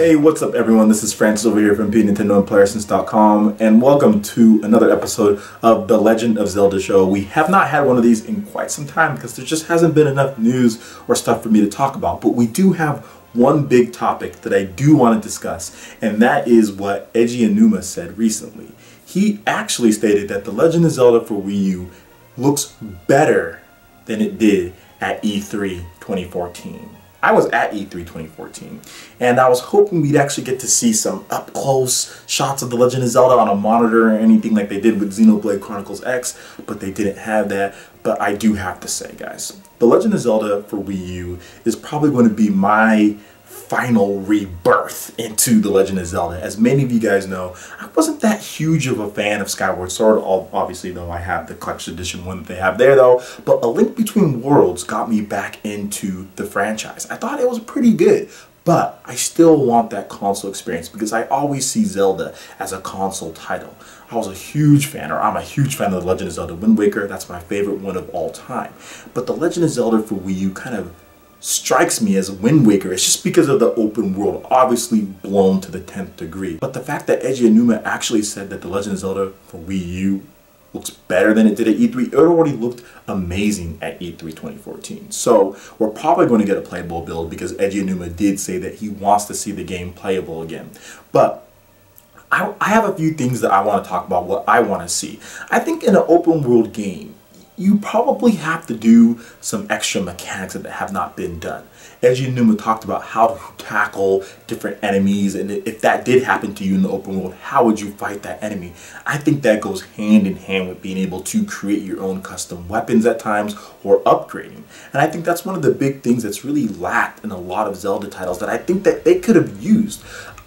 Hey, what's up everyone? This is Francis over here from NintendoAndPlayerSense.com, and welcome to another episode of the Legend of Zelda show. We have not had one of these in quite some time because there just hasn't been enough news or stuff for me to talk about, but we do have one big topic that I do want to discuss, and that is what Eiji Aonuma said recently. He actually stated that The Legend of Zelda for Wii U looks better than it did at E3 2014. I was at E3 2014, and I was hoping we'd actually get to see some up-close shots of The Legend of Zelda on a monitor or anything like they did with Xenoblade Chronicles X, but they didn't have that. But I do have to say, guys, The Legend of Zelda for Wii U is probably going to be my final rebirth into The Legend of Zelda. As many of you guys know, I wasn't that huge of a fan of Skyward Sword, obviously, though I have the collection edition one that they have there though, but A Link Between Worlds got me back into the franchise. I thought it was pretty good, but I still want that console experience because I always see Zelda as a console title. I was a huge fan, or I'm a huge fan of The Legend of Zelda Wind Waker. That's my favorite one of all time. But The Legend of Zelda for Wii U kind of strikes me as Wind Waker. It's just because of the open world, obviously blown to the 10th degree. But the fact that Eiji Aonuma actually said that The Legend of Zelda for Wii U looks better than it did at E3, it already looked amazing at E3 2014. So we're probably going to get a playable build because Eiji Aonuma did say that he wants to see the game playable again. But I have a few things that I want to talk about, what I want to see. I think in an open world game, you probably have to do some extra mechanics that have not been done. Eiji Aonuma talked about how to tackle different enemies, and if that did happen to you in the open world, how would you fight that enemy? I think that goes hand in hand with being able to create your own custom weapons at times or upgrading. And I think that's one of the big things that's really lacked in a lot of Zelda titles that I think that they could have used.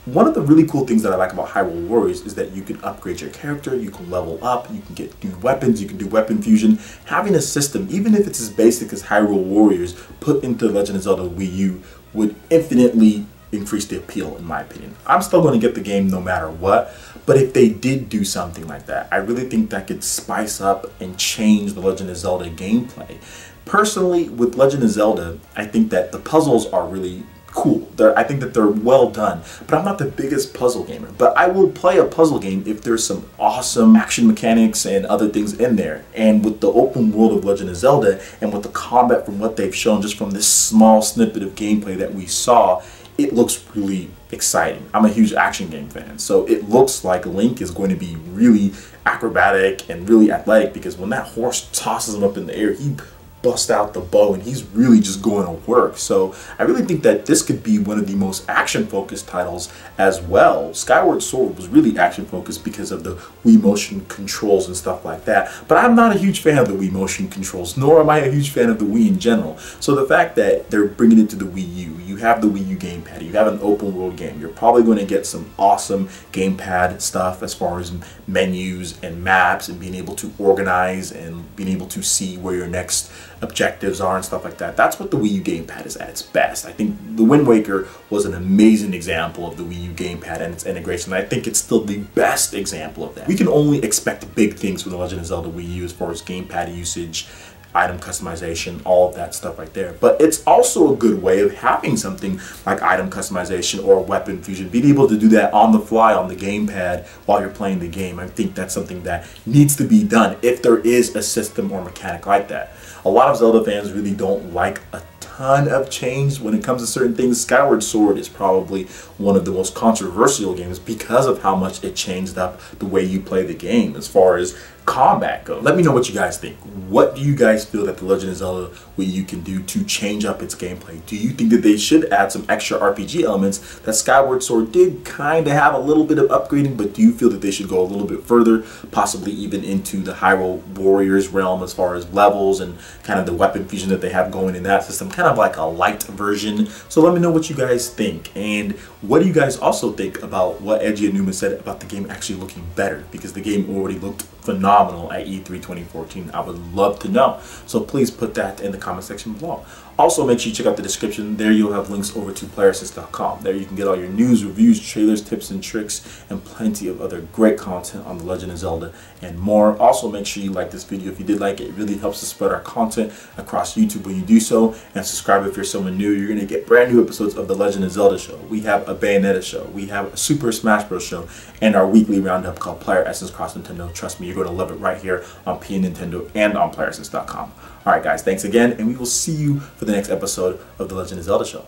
One of the really cool things that I like about Hyrule Warriors is that you can upgrade your character, you can level up, you can get new weapons, you can do weapon fusion. Having a system, even if it's as basic as Hyrule Warriors, put into Legend of Zelda Wii U would infinitely increase the appeal, in my opinion. I'm still going to get the game no matter what, but if they did do something like that, I really think that could spice up and change the Legend of Zelda gameplay. Personally, with Legend of Zelda, I think that the puzzles are really cool. I think that they're well done, but I'm not the biggest puzzle gamer. But I will play a puzzle game if there's some awesome action mechanics and other things in there. And with the open world of Legend of Zelda and with the combat from what they've shown just from this small snippet of gameplay that we saw, it looks really exciting. I'm a huge action game fan, so it looks like Link is going to be really acrobatic and really athletic because when that horse tosses him up in the air, he bust out the bow and he's really just going to work. So I really think that this could be one of the most action focused titles as well. Skyward Sword was really action focused because of the Wii motion controls and stuff like that, but I'm not a huge fan of the Wii motion controls, nor am I a huge fan of the Wii in general. So the fact that they're bringing it to the Wii U, you have the Wii U gamepad, you have an open world game, you're probably going to get some awesome gamepad stuff as far as menus and maps and being able to organize and being able to see where your next objectives are and stuff like that. That's what the Wii U gamepad is at its best. I think the Wind Waker was an amazing example of the Wii U gamepad and its integration. And I think it's still the best example of that. We can only expect big things from the Legend of Zelda Wii U as far as gamepad usage, item customization, all of that stuff right there. But it's also a good way of having something like item customization or weapon fusion, being able to do that on the fly on the gamepad while you're playing the game. I think that's something that needs to be done if there is a system or mechanic like that. A lot of Zelda fans really don't like a ton of change when it comes to certain things. Skyward Sword is probably one of the most controversial games because of how much it changed up the way you play the game as far as combat goes. Let me know what you guys think. What do you guys feel that The Legend of Zelda Wii U can do to change up its gameplay? Do you think that they should add some extra RPG elements that Skyward Sword did kind of have a little bit of upgrading, but do you feel that they should go a little bit further, possibly even into the Hyrule Warriors realm as far as levels and kind of the weapon fusion that they have going in that system, kind of like a light version? So let me know what you guys think, and what do you guys also think about what Eiji Aonuma said about the game actually looking better, because the game already looked phenomenal at E3 2014? I would love to know. So please put that in the comment section below. Also, make sure you check out the description. There you'll have links over to playerassist.com. There you can get all your news, reviews, trailers, tips and tricks, and plenty of other great content on The Legend of Zelda and more. Also, make sure you like this video. If you did like it, it really helps to spread our content across YouTube when you do so. And subscribe if you're someone new. You're going to get brand new episodes of The Legend of Zelda show. We have a Bayonetta show. We have a Super Smash Bros. Show. And our weekly roundup called Player Essence Cross Nintendo. Trust me, you're going to love it right here on PN Nintendo and on playerassist.com. Alright guys, thanks again, and we will see you for the next episode of The Legend of Zelda Show.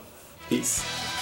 Peace.